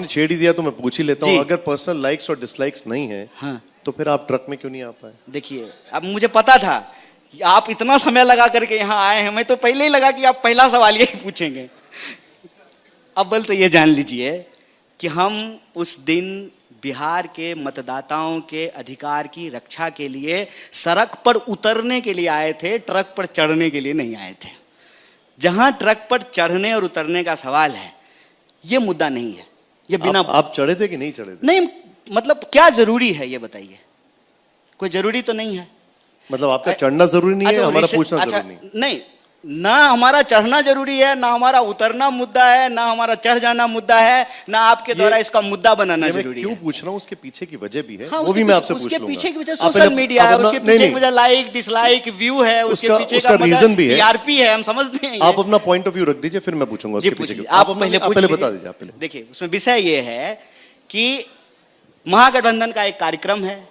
छेड़ ही दिया तो मैं पूछ ही लेता हूँ, जी। अगर पर्सनल लाइक्स और डिसलाइक्स नहीं है हाँ। तो फिर आप ट्रक में क्यों नहीं आ पाए? देखिए, अब मुझे पता था कि आप इतना समय लगा करके यहाँ आए हैं, मैं तो पहले ही लगा कि आप पहला सवाल यही पूछेंगे। अब बल तो ये जान लीजिए कि हम उस दिन बिहार के मतदाताओं के अधिकार की रक्षा के लिए सड़क पर उतरने के लिए आए थे, ट्रक पर चढ़ने के लिए नहीं आए थे। जहां ट्रक पर चढ़ने और उतरने का सवाल है, ये मुद्दा नहीं है। ये बिना आप चढ़े थे कि नहीं चढ़े थे? नहीं, मतलब क्या जरूरी है ये बताइए? कोई जरूरी तो नहीं है। मतलब आपका चढ़ना जरूरी नहीं है, हमारा पूछना अच्छा, जरूरी नहीं? नहीं, ना हमारा चढ़ना जरूरी है, ना हमारा उतरना मुद्दा है, ना हमारा चढ़ जाना मुद्दा है, ना आपके द्वारा इसका मुद्दा बनाना जरूरी है। क्यों पूछ रहा हूँ, उसके पीछे की वजह भी है। हाँ, वो भी मैं आपसे पूछ उसके लूंगा। पीछे की वजह सोशल मीडिया है, उसके पीछे की वजह लाइक डिसलाइक व्यू है, उसके पीछे का रीजन भी है, टीआरपी है, हम समझते हैं। आप अपना पॉइंट ऑफ व्यू रख दीजिए, फिर मैं पूछूंगा उसके पीछे। आप पहले बता दीजिए। आप पहले देखिए, उसमें विषय ये है कि महागठबंधन का एक कार्यक्रम है,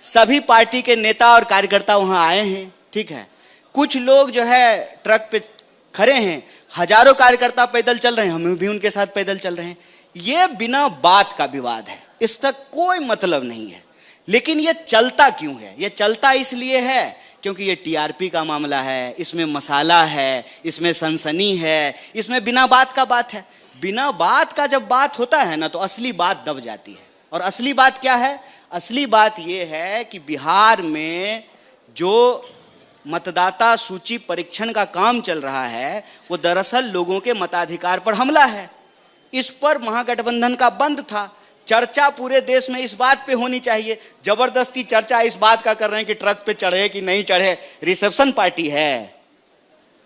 सभी पार्टी के नेता और कार्यकर्ता वहां आए हैं, ठीक है। कुछ लोग जो है ट्रक पे खड़े हैं, हजारों कार्यकर्ता पैदल चल रहे हैं, हम भी उनके साथ पैदल चल रहे हैं। ये बिना बात का विवाद है, इसका कोई मतलब नहीं है। लेकिन ये चलता क्यों है? ये चलता इसलिए है क्योंकि ये टीआरपी का मामला है, इसमें मसाला है, इसमें सनसनी है, इसमें बिना बात का बात है। बिना बात का जब बात होता है ना, तो असली बात दब जाती है। और असली बात क्या है? असली बात यह है कि बिहार में जो मतदाता सूची परीक्षण का काम चल रहा है, वो दरअसल लोगों के मताधिकार पर हमला है। इस पर महागठबंधन का बंद था। चर्चा पूरे देश में इस बात पे होनी चाहिए। जबरदस्ती चर्चा इस बात का कर रहे हैं कि ट्रक पे चढ़े कि नहीं चढ़े। रिसेप्शन पार्टी है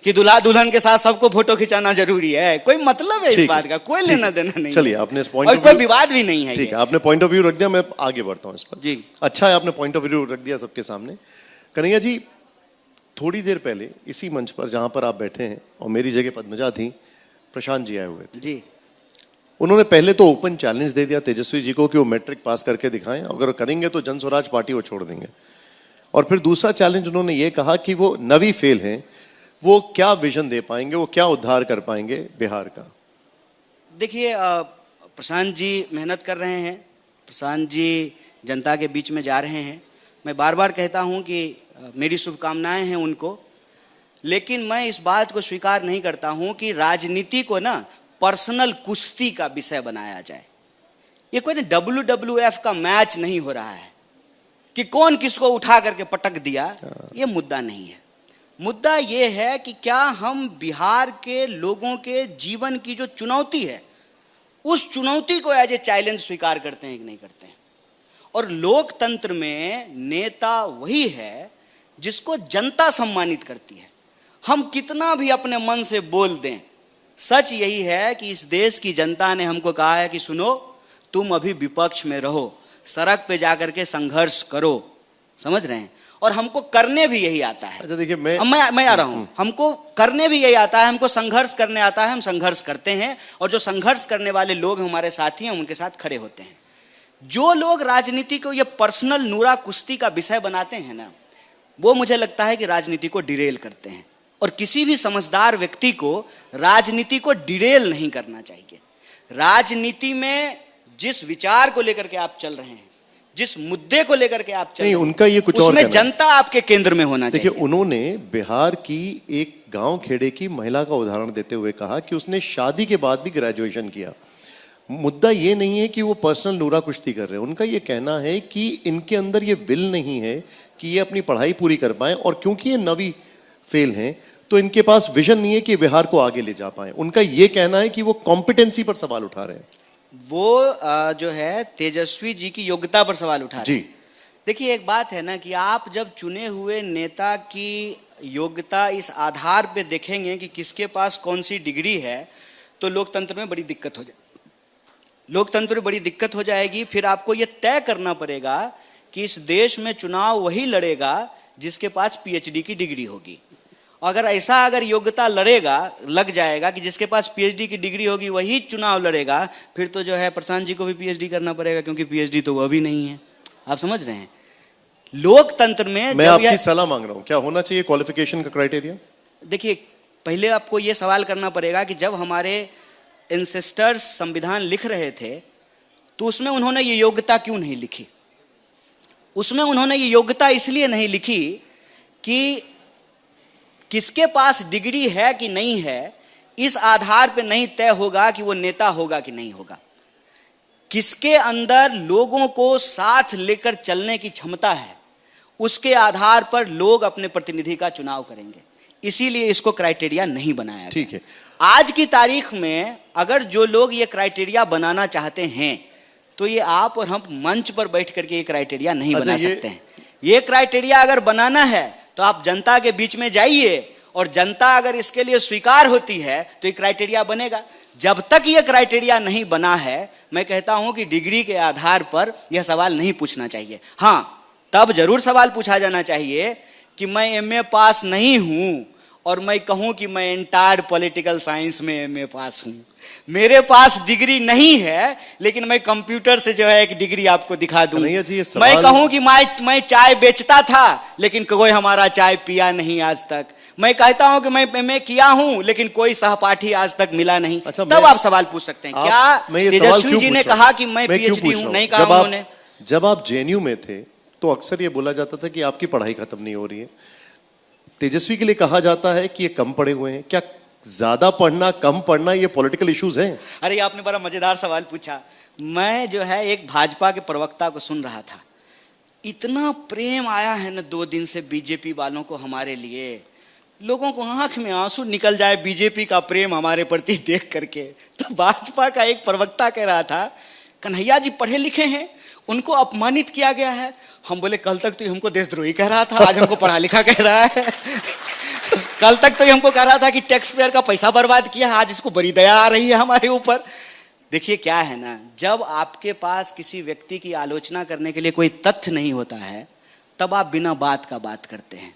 कि दूल्हा दुल्हन के साथ सबको फोटो खिंचाना जरूरी है? कोई मतलब है इस बात का? कोई लेना देना नहीं। चलिए, आपने इस पॉइंट और कोई विवाद भी नहीं है। ठीक है, आपने पॉइंट ऑफ व्यू रख दिया, मैं आगे बढ़ता हूं इस पर। जी, अच्छा है, आपने पॉइंट ऑफ व्यू रख दिया सबके सामने। कन्हैया जी, थोड़ी देर पहले इसी मंच पर जहां पर आप बैठे हैं और मेरी जगह पद्मजा थी, प्रशांत जी आए हुए थे जी। उन्होंने पहले तो ओपन चैलेंज दे दिया तेजस्वी जी को कि वो मैट्रिक पास करके दिखाएं, अगर करेंगे तो जन स्वराज पार्टी वो छोड़ देंगे। और फिर दूसरा चैलेंज उन्होंने ये कहा कि वो नवी फेल हैं, वो क्या विजन दे पाएंगे, वो क्या उद्धार कर पाएंगे बिहार का? देखिए, प्रशांत जी मेहनत कर रहे हैं, प्रशांत जी जनता के बीच में जा रहे हैं। मैं बार बार कहता हूं कि मेरी शुभकामनाएं हैं उनको, लेकिन मैं इस बात को स्वीकार नहीं करता हूं कि राजनीति को ना पर्सनल कुश्ती का विषय बनाया जाए। ये कोई ना WWF का मैच नहीं हो रहा है कि कौन किसको उठा करके पटक दिया। ये मुद्दा नहीं है। मुद्दा ये है कि क्या हम बिहार के लोगों के जीवन की जो चुनौती है, उस चुनौती को एज ए चैलेंज स्वीकार करते हैं कि नहीं करते हैं। और लोकतंत्र में नेता वही है जिसको जनता सम्मानित करती है। हम कितना भी अपने मन से बोल दें, सच यही है कि इस देश की जनता ने हमको कहा है कि सुनो, तुम अभी विपक्ष में रहो, सड़क पे जाकर के संघर्ष करो। समझ रहे हैं? और हमको करने भी यही आता है। अच्छा देखिए, मैं आ रहा हूं, हमको करने भी यही आता है, हमको संघर्ष करने आता है, हम संघर्ष करते हैं। और जो संघर्ष करने वाले लोग हमारे साथी हैं, उनके साथ खड़े होते हैं। जो लोग राजनीति को ये पर्सनल नूरा कुश्ती का विषय बनाते हैं ना, वो मुझे लगता है कि राजनीति को डिरेल करते हैं। और किसी भी समझदार व्यक्ति को राजनीति को डिरेल नहीं करना चाहिए। राजनीति में जिस विचार को लेकर के आप चल रहे हैं, जिस मुद्दे को लेकर के आप चल रहे हैं, उनका ये कुछ और उसमें जनता आपके केंद्र में होना चाहिए। देखिए, उन्होंने बिहार की एक गांव खेड़े की महिला का उदाहरण देते हुए कहा कि उसने शादी के बाद भी ग्रेजुएशन किया। मुद्दा ये नहीं है कि वो पर्सनल नूरा कुश्ती कर रहे हैं। उनका ये कहना है कि इनके अंदर ये विल नहीं है कि ये अपनी पढ़ाई पूरी कर पाए, और क्योंकि ये नवी फेल हैं तो इनके पास विजन नहीं है कि बिहार को आगे ले जा पाए। उनका ये कहना है कि वो कॉम्पिटेंसी पर सवाल उठा रहे हैं। वो जो है तेजस्वी जी की योग्यता पर सवाल उठा रहे हैं। जी देखिए, एक बात है ना कि आप जब चुने हुए नेता की योग्यता इस आधार पे देखेंगे कि किसके पास कौन सी डिग्री है, तो लोकतंत्र में बड़ी दिक्कत हो जाएगी। लोकतंत्र में बड़ी दिक्कत हो जाएगी। फिर आपको ये तय करना पड़ेगा कि इस देश में चुनाव वही लड़ेगा जिसके पास PhD की डिग्री होगी। अगर योग्यता लग जाएगा कि जिसके पास PhD की डिग्री होगी वही चुनाव लड़ेगा, फिर तो जो है प्रशांत जी को भी PhD करना पड़ेगा, क्योंकि PhD तो वह भी नहीं है। आप समझ रहे हैं? लोकतंत्र में मैं आपकी सलाह मांग रहा हूं, क्या होना चाहिए क्वालिफिकेशन का क्राइटेरिया? देखिए, पहले आपको यह सवाल करना पड़ेगा कि जब हमारे एंसेस्टर्स संविधान लिख रहे थे, तो उसमें उन्होंने ये योग्यता क्यों नहीं लिखी? उसमें उन्होंने ये योग्यता इसलिए नहीं लिखी कि किसके पास डिग्री है कि नहीं है, इस आधार पर नहीं तय होगा कि वो नेता होगा कि नहीं होगा। किसके अंदर लोगों को साथ लेकर चलने की क्षमता है, उसके आधार पर लोग अपने प्रतिनिधि का चुनाव करेंगे। इसीलिए इसको क्राइटेरिया नहीं बनाया गया। ठीक है। आज की तारीख में अगर जो लोग ये क्राइटेरिया बनाना चाहते हैं तो ये आप और हम मंच पर बैठ करके ये क्राइटेरिया नहीं बना सकते हैं। ये क्राइटेरिया अगर बनाना है तो आप जनता के बीच में जाइए और जनता अगर इसके लिए स्वीकार होती है तो ये क्राइटेरिया बनेगा। जब तक ये क्राइटेरिया नहीं बना है, मैं कहता हूं कि डिग्री के आधार पर यह सवाल नहीं पूछना चाहिए। हां, तब जरूर सवाल पूछा जाना चाहिए कि मैं एमए पास नहीं हूं और मैं कहूं कि मैं एंटायर पॉलिटिकल साइंस में एमए पास हूं, मेरे पास डिग्री नहीं है लेकिन मैं कंप्यूटर से जो है एक डिग्री आपको दिखा दूं। मैं कहूं कि मैं चाय बेचता था लेकिन कोई हमारा चाय पिया नहीं आज तक। मैं कहता हूं कि मैं एमए किया हूं लेकिन कोई सहपाठी आज तक मिला नहीं। तब आप सवाल पूछ सकते हैं। क्या तेजस्वी जी ने कहा कि मैं पीएचडी हूं? नहीं कहा उन्होंने। जब आप जेएनयू में थे तो अक्सर ये बोला जाता था कि आपकी पढ़ाई खत्म नहीं हो रही है। तेजस्वी के लिए कहा जाता है कि ये कम पढ़े हुए हैं। क्या ज्यादा पढ़ना कम पढ़ना ये पॉलिटिकल इश्यूज हैं? अरे आपने बड़ा मजेदार सवाल पूछा। मैं जो है एक भाजपा के प्रवक्ता को सुन रहा था, इतना प्रेम आया है ना 2 दिन से बीजेपी वालों को हमारे लिए, लोगों को आंख में आंसू निकल जाए बीजेपी का प्रेम हमारे प्रति देख करके। तो भाजपा का एक प्रवक्ता कह रहा था, कन्हैया जी पढ़े लिखे हैं, उनको अपमानित किया गया है। हम बोले कल तक तो हमको देशद्रोही कह रहा था, आज हमको पढ़ा लिखा कह रहा है। कल तक तो हमको कह रहा था कि टैक्स पेयर का पैसा बर्बाद किया, आज इसको बड़ी दया आ रही है हमारे ऊपर। देखिए क्या है ना, जब आपके पास किसी व्यक्ति की आलोचना करने के लिए कोई तथ्य नहीं होता है तब आप बिना बात का बात करते हैं।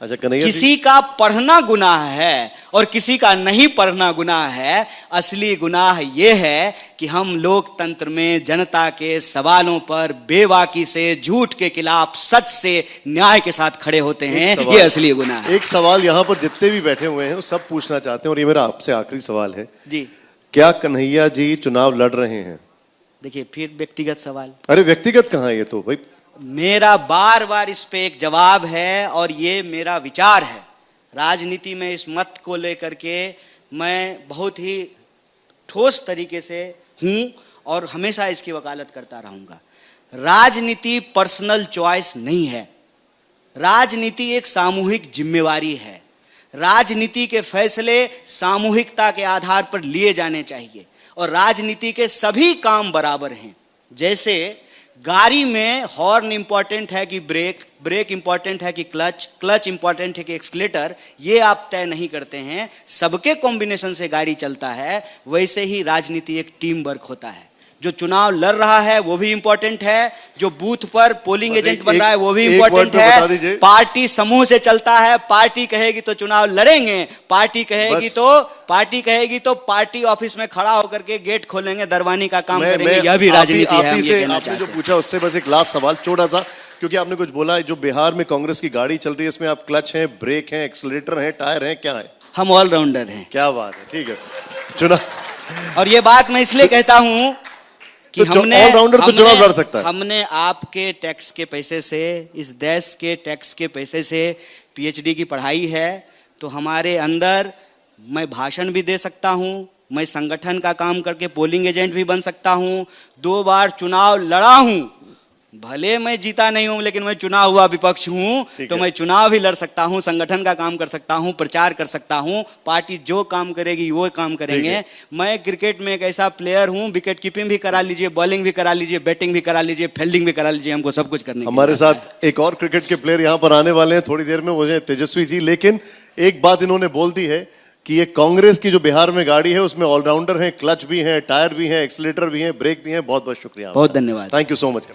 अच्छा कन्हैया, किसी का पढ़ना गुनाह है और किसी का नहीं पढ़ना गुनाह है। असली गुनाह यह है कि हम लोकतंत्र में जनता के सवालों पर बेबाकी से झूठ के खिलाफ सच से न्याय के साथ खड़े होते हैं। ये असली गुनाह है। एक सवाल यहाँ पर जितने भी बैठे हुए हैं वो सब पूछना चाहते हैं और ये मेरा आपसे आखिरी सवाल है जी। क्या कन्हैया जी चुनाव लड़ रहे हैं? देखिए फिर व्यक्तिगत सवाल। अरे व्यक्तिगत कहाँ है ये तो भाई। मेरा बार बार इस पे एक जवाब है और ये मेरा विचार है। राजनीति में इस मत को लेकर के मैं बहुत ही ठोस तरीके से हूं और हमेशा इसकी वकालत करता रहूंगा। राजनीति पर्सनल चॉइस नहीं है, राजनीति एक सामूहिक जिम्मेवारी है। राजनीति के फैसले सामूहिकता के आधार पर लिए जाने चाहिए और राजनीति के सभी काम बराबर हैं। जैसे गाड़ी में हॉर्न इंपॉर्टेंट है कि ब्रेक इंपॉर्टेंट है कि क्लच इंपॉर्टेंट है कि एक्सीलरेटर, ये आप तय नहीं करते हैं, सबके कॉम्बिनेशन से गाड़ी चलता है। वैसे ही राजनीति एक टीम वर्क होता है। जो चुनाव लड़ रहा है वो भी इंपॉर्टेंट है, जो बूथ पर पोलिंग एजेंट बन रहा है वो भी इंपॉर्टेंट है। पार्टी समूह से चलता है। पार्टी कहेगी तो चुनाव लड़ेंगे, पार्टी कहेगी तो पार्टी ऑफिस में खड़ा होकर के गेट खोलेंगे, दरवानी का काम करेंगे। यह भी राजनीति है। आपने जो पूछा उससे बस एक लास्ट सवाल छोटा सा, क्योंकि आपने कुछ बोला जो बिहार में कांग्रेस की गाड़ी चल रही है इसमें आप क्लच है, ब्रेक है, एक्सीलरेटर है, टायर है, क्या है? हम ऑलराउंडर हैं। क्या बात है, ठीक है। चुनाव और ये बात मैं इसलिए कहता हूं कि तो ऑलराउंडर तो चुनाव लड़ सकता है। हमने आपके टैक्स के पैसे से, इस देश के टैक्स के पैसे से पीएचडी की पढ़ाई है, तो हमारे अंदर मैं भाषण भी दे सकता हूं, मैं संगठन का काम करके पोलिंग एजेंट भी बन सकता हूं, 2 बार चुनाव लड़ा हूं। भले मैं जीता नहीं हूं लेकिन मैं चुनाव हुआ विपक्ष हूं, तो मैं चुनाव भी लड़ सकता हूं, संगठन का काम कर सकता हूं, प्रचार कर सकता हूं। पार्टी जो काम करेगी वो काम करेंगे। मैं क्रिकेट में एक ऐसा प्लेयर हूं, विकेट कीपिंग भी करा लीजिए, बॉलिंग भी करा लीजिए, बैटिंग भी करा लीजिए, फील्डिंग भी करा लीजिए, हमको सब कुछ करने। हमारे साथ एक और क्रिकेट के प्लेयर यहाँ पर आने वाले हैं थोड़ी देर में, वो है तेजस्वी जी। लेकिन एक बात इन्होंने बोल दी है कि ये कांग्रेस की जो बिहार में गाड़ी है उसमें ऑलराउंडर है, क्लच भी है, टायर भी है, एक्सीलरेटर भी है, ब्रेक भी है। बहुत बहुत शुक्रिया, बहुत धन्यवाद, थैंक यू सो मच।